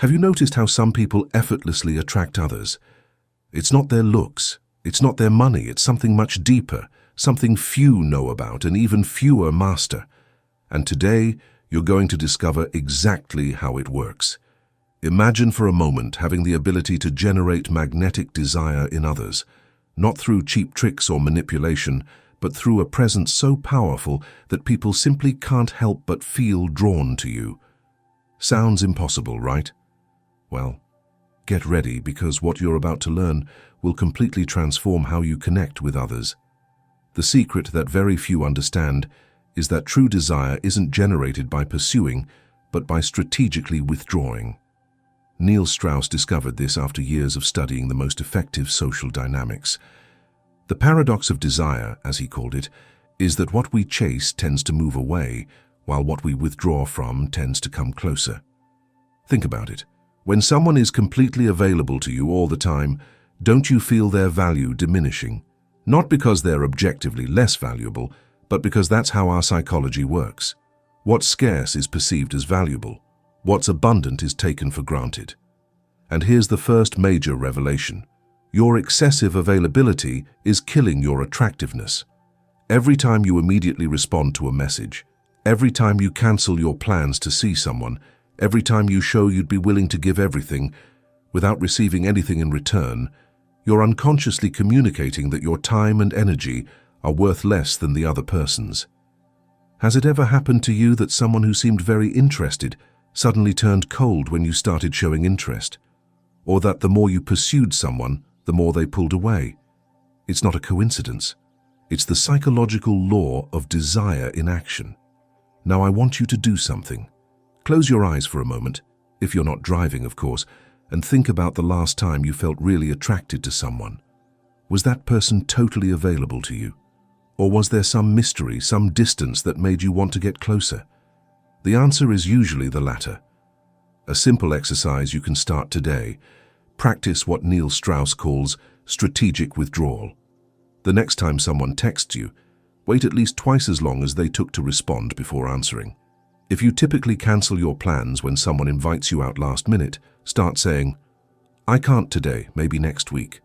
Have you noticed how some people effortlessly attract others? It's not their looks, it's not their money, it's something much deeper, something few know about and even fewer master. And today, you're going to discover exactly how it works. Imagine for a moment having the ability to generate magnetic desire in others, not through cheap tricks or manipulation, but through a presence so powerful that people simply can't help but feel drawn to you. Sounds impossible, right? Well, get ready, because what you're about to learn will completely transform how you connect with others. The secret that very few understand is that true desire isn't generated by pursuing, but by strategically withdrawing. Neil Strauss discovered this after years of studying the most effective social dynamics. The paradox of desire, as he called it, is that what we chase tends to move away, while what we withdraw from tends to come closer. Think about it. When someone is completely available to you all the time, don't you feel their value diminishing? Not because they're objectively less valuable, but because that's how our psychology works. What's scarce is perceived as valuable. What's abundant is taken for granted. And here's the first major revelation. Your excessive availability is killing your attractiveness. Every time you immediately respond to a message, every time you cancel your plans to see someone, every time you show you'd be willing to give everything without receiving anything in return, you're unconsciously communicating that your time and energy are worth less than the other person's. Has it ever happened to you that someone who seemed very interested suddenly turned cold when you started showing interest? Or that the more you pursued someone, the more they pulled away? It's not a coincidence. It's the psychological law of desire in action. Now I want you to do something. Close your eyes for a moment, if you're not driving, of course, and think about the last time you felt really attracted to someone. Was that person totally available to you? Or was there some mystery, some distance that made you want to get closer? The answer is usually the latter. A simple exercise you can start today. Practice what Neil Strauss calls strategic withdrawal. The next time someone texts you, wait at least twice as long as they took to respond before answering. If you typically cancel your plans when someone invites you out last minute, start saying, "I can't today, maybe next week."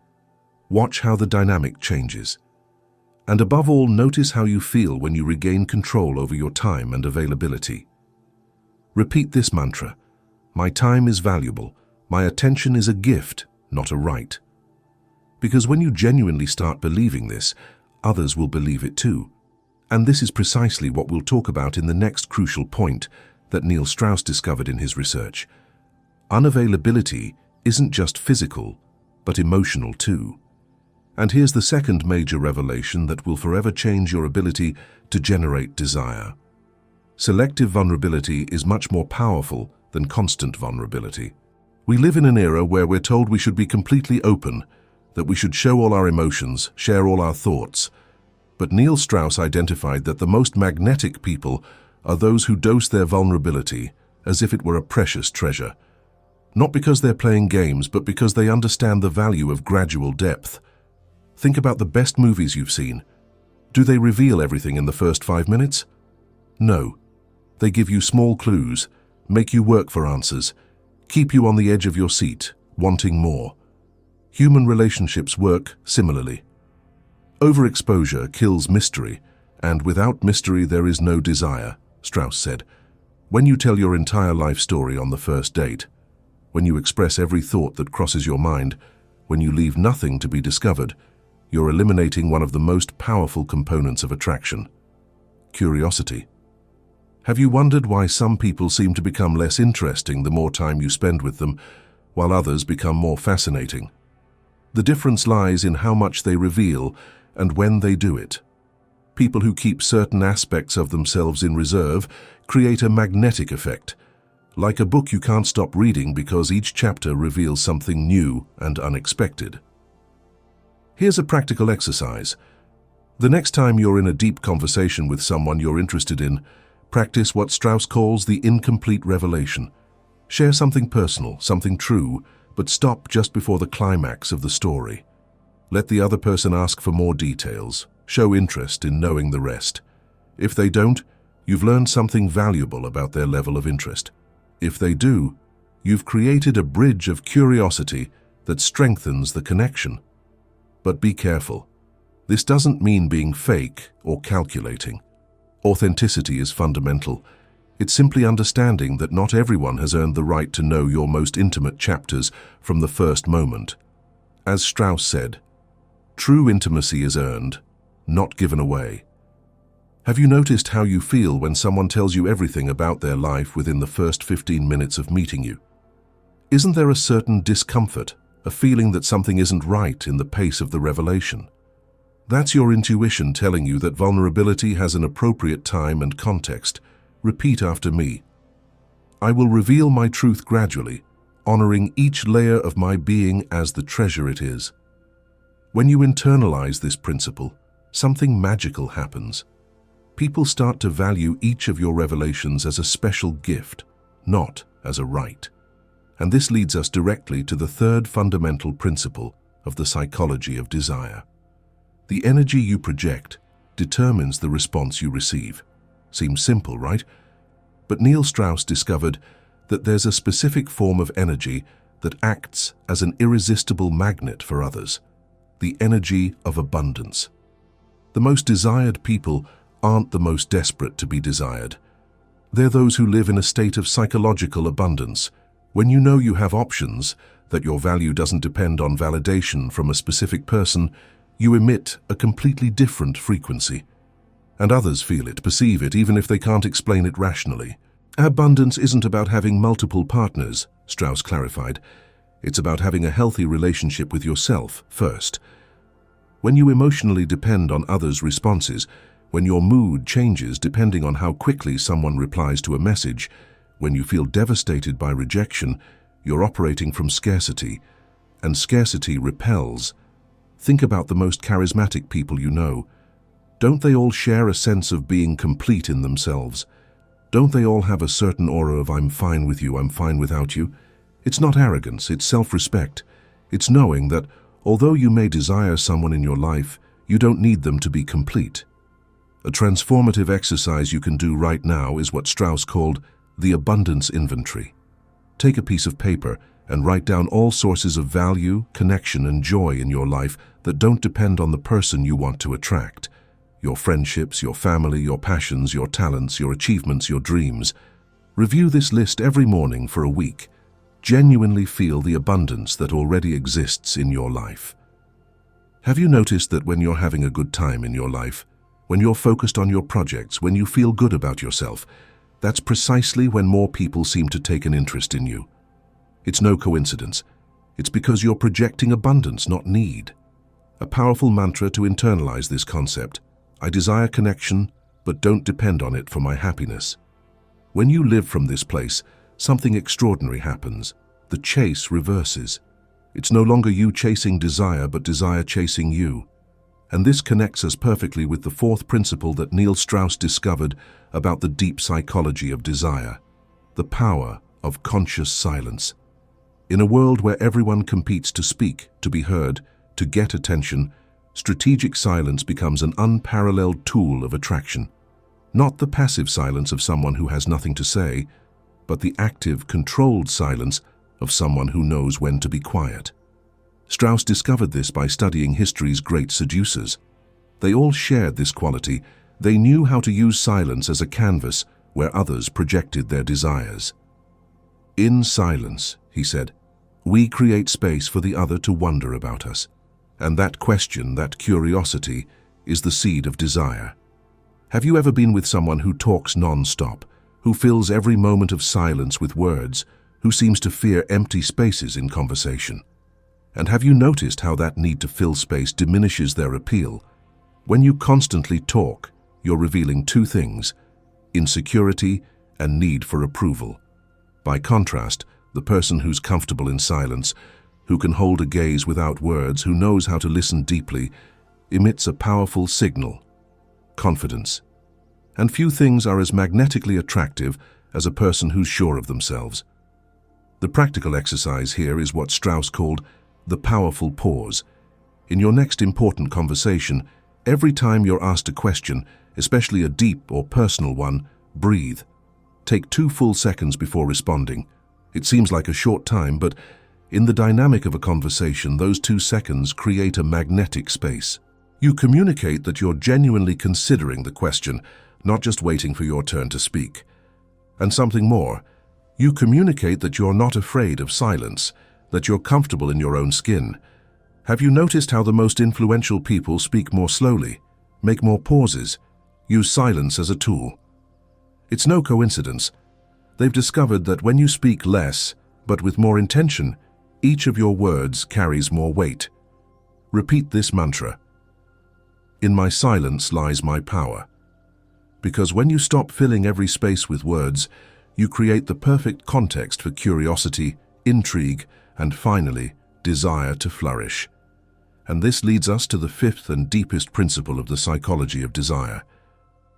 Watch how the dynamic changes. And above all, notice how you feel when you regain control over your time and availability. Repeat this mantra: my time is valuable, my attention is a gift, not a right. Because when you genuinely start believing this, others will believe it too. And this is precisely what we'll talk about in the next crucial point that Neil Strauss discovered in his research. Unavailability isn't just physical, but emotional too. And here's the second major revelation that will forever change your ability to generate desire. Selective vulnerability is much more powerful than constant vulnerability. We live in an era where we're told we should be completely open, that we should show all our emotions, share all our thoughts. But Neil Strauss identified that the most magnetic people are those who dose their vulnerability as if it were a precious treasure. Not because they're playing games, but because they understand the value of gradual depth. Think about the best movies you've seen. Do they reveal everything in the first 5 minutes? No. They give you small clues, make you work for answers, keep you on the edge of your seat, wanting more. Human relationships work similarly. Overexposure kills mystery, and without mystery there is no desire, Strauss said. When you tell your entire life story on the first date, when you express every thought that crosses your mind, when you leave nothing to be discovered, you're eliminating one of the most powerful components of attraction: curiosity. Have you wondered why some people seem to become less interesting the more time you spend with them, while others become more fascinating? The difference lies in how much they reveal and when they do it. People who keep certain aspects of themselves in reserve create a magnetic effect, like a book you can't stop reading because each chapter reveals something new and unexpected. Here's a practical exercise. The next time you're in a deep conversation with someone you're interested in, practice what Strauss calls the incomplete revelation. Share something personal, something true, but stop just before the climax of the story. Let the other person ask for more details. Show interest in knowing the rest. If they don't, you've learned something valuable about their level of interest. If they do, You've created a bridge of curiosity that strengthens the connection. But be careful. This doesn't mean being fake or calculating. Authenticity is fundamental. It's simply understanding that not everyone has earned the right to know your most intimate chapters from the first moment. As Strauss said, true intimacy is earned, not given away. Have you noticed how you feel when someone tells you everything about their life within the first 15 minutes of meeting you? Isn't there a certain discomfort, a feeling that something isn't right in the pace of the revelation? That's your intuition telling you that vulnerability has an appropriate time and context. Repeat after me. I will reveal my truth gradually, honoring each layer of my being as the treasure it is. When you internalize this principle, something magical happens. People start to value each of your revelations as a special gift, not as a right. And this leads us directly to the third fundamental principle of the psychology of desire. The energy you project determines the response you receive. Seems simple, right? But Neil Strauss discovered that there's a specific form of energy that acts as an irresistible magnet for others, the energy of abundance. The most desired people aren't the most desperate to be desired. They're those who live in a state of psychological abundance. When you know you have options, that your value doesn't depend on validation from a specific person, you emit a completely different frequency. And others feel it, perceive it, even if they can't explain it rationally. Abundance isn't about having multiple partners, Strauss clarified. It's about having a healthy relationship with yourself first. When you emotionally depend on others' responses, when your mood changes depending on how quickly someone replies to a message, when you feel devastated by rejection, you're operating from scarcity, and scarcity repels. Think about the most charismatic people you know. Don't they all share a sense of being complete in themselves? Don't they all have a certain aura of "I'm fine with you, I'm fine without you"? It's not arrogance, it's self-respect. It's knowing that, although you may desire someone in your life, you don't need them to be complete. A transformative exercise you can do right now is what Strauss called the abundance inventory. Take a piece of paper and write down all sources of value, connection, and joy in your life that don't depend on the person you want to attract. Your friendships, your family, your passions, your talents, your achievements, your dreams. Review this list every morning for a week. Genuinely feel the abundance that already exists in your life. Have you noticed that when you're having a good time in your life, when you're focused on your projects, when you feel good about yourself, that's precisely when more people seem to take an interest in you? It's no coincidence. It's because you're projecting abundance, not need. A powerful mantra to internalize this concept: I desire connection, but don't depend on it for my happiness. When you live from this place, something extraordinary happens. The chase reverses. It's no longer you chasing desire, but desire chasing you. And this connects us perfectly with the fourth principle that Neil Strauss discovered about the deep psychology of desire: the power of conscious silence. In a world where everyone competes to speak, to be heard, to get attention, strategic silence becomes an unparalleled tool of attraction. Not the passive silence of someone who has nothing to say, but the active, controlled silence of someone who knows when to be quiet. Strauss discovered this by studying history's great seducers. They all shared this quality. They knew how to use silence as a canvas where others projected their desires. In silence, he said, we create space for the other to wonder about us. And that question, that curiosity, is the seed of desire. Have you ever been with someone who talks non-stop, who fills every moment of silence with words, who seems to fear empty spaces in conversation? And have you noticed how that need to fill space diminishes their appeal? When you constantly talk, you're revealing two things: insecurity and need for approval. By contrast, the person who's comfortable in silence, who can hold a gaze without words, who knows how to listen deeply, emits a powerful signal: confidence. And few things are as magnetically attractive as a person who's sure of themselves. The practical exercise here is what Strauss called the powerful pause. In your next important conversation, every time you're asked a question, especially a deep or personal one, breathe. Take 2 full seconds before responding. It seems like a short time, but in the dynamic of a conversation, those 2 seconds create a magnetic space. You communicate that you're genuinely considering the question, not just waiting for your turn to speak. And something more, you communicate that you're not afraid of silence, that you're comfortable in your own skin. Have you noticed how the most influential people speak more slowly, make more pauses, use silence as a tool? It's no coincidence. They've discovered that when you speak less, but with more intention, each of your words carries more weight. Repeat this mantra. In my silence lies my power. Because when you stop filling every space with words, you create the perfect context for curiosity, intrigue, and finally, desire to flourish. And this leads us to the 5th and deepest principle of the psychology of desire.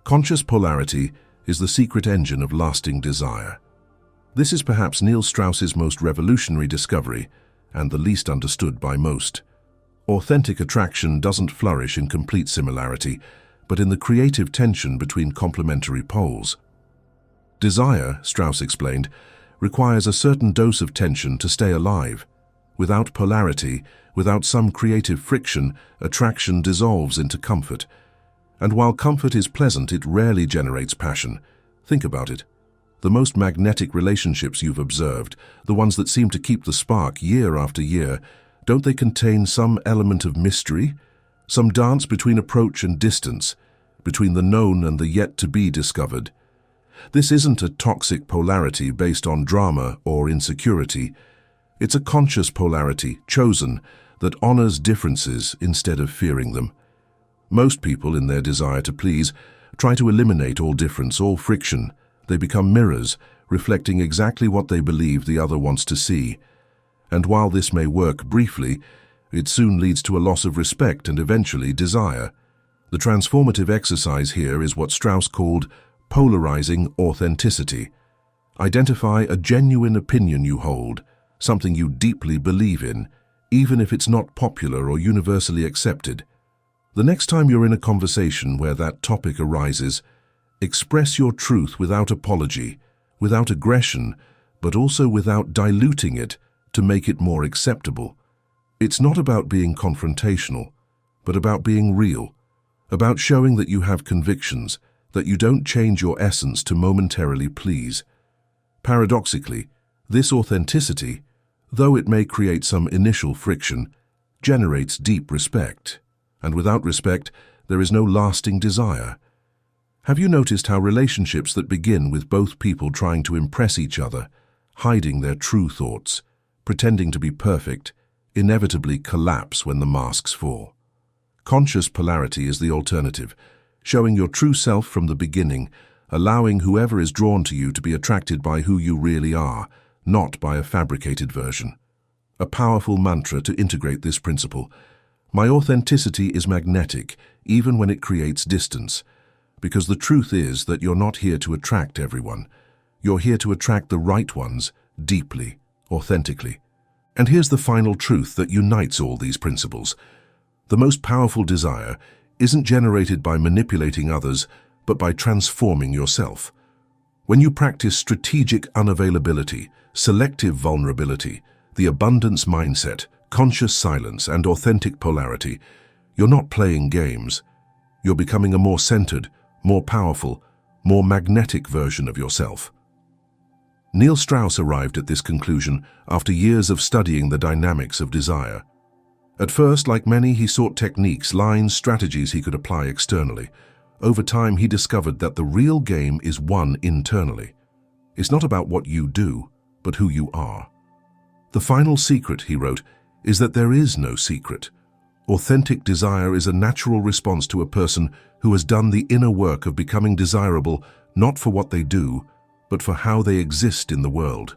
Conscious polarity is the secret engine of lasting desire. This is perhaps Neil Strauss's most revolutionary discovery and the least understood by most. Authentic attraction doesn't flourish in complete similarity, but in the creative tension between complementary poles. Desire, Strauss explained, requires a certain dose of tension to stay alive. Without polarity, without some creative friction, attraction dissolves into comfort. And while comfort is pleasant, it rarely generates passion. Think about it. The most magnetic relationships you've observed, the ones that seem to keep the spark year after year, don't they contain some element of mystery? Some dance between approach and distance, between the known and the yet-to-be discovered. This isn't a toxic polarity based on drama or insecurity. It's a conscious polarity, chosen, that honors differences instead of fearing them. Most people, in their desire to please, try to eliminate all difference, all friction. They become mirrors, reflecting exactly what they believe the other wants to see. And while this may work briefly, it soon leads to a loss of respect and eventually desire. The transformative exercise here is what Strauss called polarizing authenticity. Identify a genuine opinion you hold, something you deeply believe in, even if it's not popular or universally accepted. The next time you're in a conversation where that topic arises, express your truth without apology, without aggression, but also without diluting it to make it more acceptable. It's not about being confrontational, but about being real, about showing that you have convictions, that you don't change your essence to momentarily please. Paradoxically, this authenticity, though it may create some initial friction, generates deep respect. And without respect, there is no lasting desire. Have you noticed how relationships that begin with both people trying to impress each other, hiding their true thoughts, pretending to be perfect, inevitably collapse when the masks fall? Conscious polarity is the alternative, showing your true self from the beginning, allowing whoever is drawn to you to be attracted by who you really are, not by a fabricated version. A powerful mantra to integrate this principle. My authenticity is magnetic, even when it creates distance, because the truth is that you're not here to attract everyone. You're here to attract the right ones, deeply, authentically. And here's the final truth that unites all these principles. The most powerful desire isn't generated by manipulating others, but by transforming yourself. When you practice strategic unavailability, selective vulnerability, the abundance mindset, conscious silence, and authentic polarity, you're not playing games. You're becoming a more centered, more powerful, more magnetic version of yourself. Neil Strauss arrived at this conclusion after years of studying the dynamics of desire. At first, like many, he sought techniques, lines, strategies he could apply externally. Over time, he discovered that the real game is won internally. It's not about what you do, but who you are. The final secret, he wrote, is that there is no secret. Authentic desire is a natural response to a person who has done the inner work of becoming desirable not for what they do, but for how they exist in the world.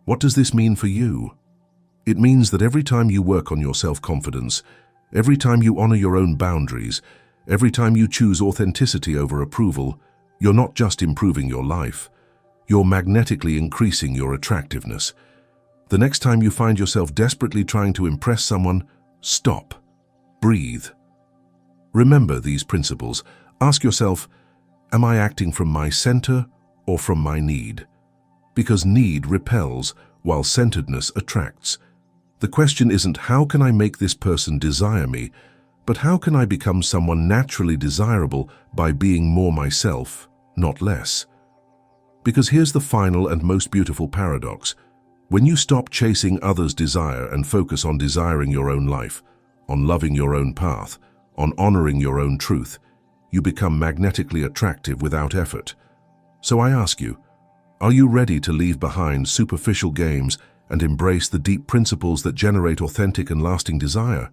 What does this mean for you? It means that every time you work on your self-confidence, every time you honor your own boundaries, every time you choose authenticity over approval, you're not just improving your life, you're magnetically increasing your attractiveness. The next time you find yourself desperately trying to impress someone, stop. Breathe. Remember these principles. Ask yourself, am I acting from my center or from my need? Because need repels, while centeredness attracts. The question isn't how can I make this person desire me, but how can I become someone naturally desirable by being more myself, not less? Because here's the final and most beautiful paradox. When you stop chasing others' desire and focus on desiring your own life, on loving your own path, on honoring your own truth, you become magnetically attractive without effort. So I ask you, are you ready to leave behind superficial games and embrace the deep principles that generate authentic and lasting desire?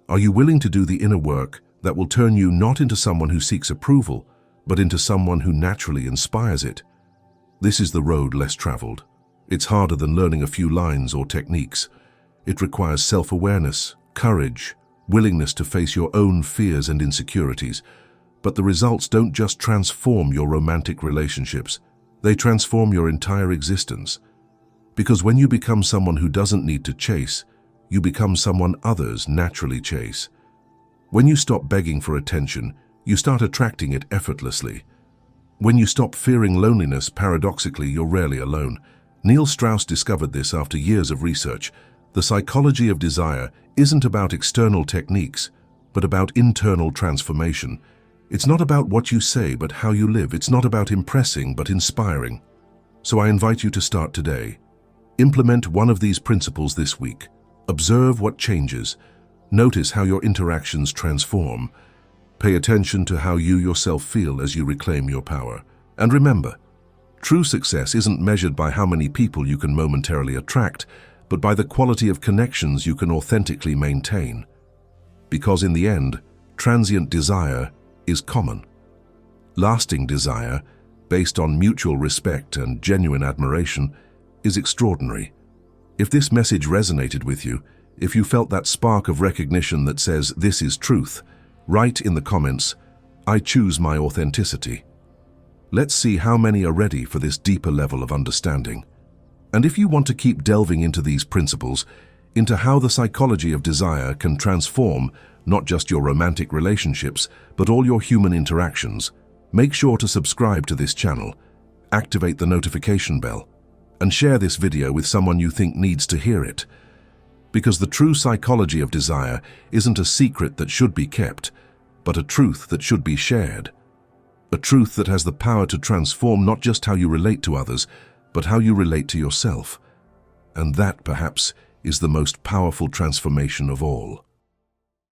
Are you willing to do the inner work that will turn you not into someone who seeks approval, but into someone who naturally inspires it? This is the road less traveled. It's harder than learning a few lines or techniques. It requires self-awareness, courage, willingness to face your own fears and insecurities. But the results don't just transform your romantic relationships, they transform your entire existence. Because when you become someone who doesn't need to chase, you become someone others naturally chase. When you stop begging for attention, you start attracting it effortlessly. When you stop fearing loneliness, paradoxically, you're rarely alone. Neil Strauss discovered this after years of research. The psychology of desire isn't about external techniques, but about internal transformation. It's not about what you say, but how you live. It's not about impressing, but inspiring. So I invite you to start today. Implement one of these principles this week. Observe what changes. Notice how your interactions transform. Pay attention to how you yourself feel as you reclaim your power. And remember, true success isn't measured by how many people you can momentarily attract, but by the quality of connections you can authentically maintain. Because in the end, transient desire is common. Lasting desire, based on mutual respect and genuine admiration, is extraordinary. If this message resonated with you, if you felt that spark of recognition that says, "This is truth," write in the comments, "I choose my authenticity." Let's see how many are ready for this deeper level of understanding. And if you want to keep delving into these principles, into how the psychology of desire can transform not just your romantic relationships, but all your human interactions, make sure to subscribe to this channel, activate the notification bell, and share this video with someone you think needs to hear it. Because the true psychology of desire isn't a secret that should be kept, but a truth that should be shared. A truth that has the power to transform not just how you relate to others, but how you relate to yourself. And that, perhaps, is the most powerful transformation of all.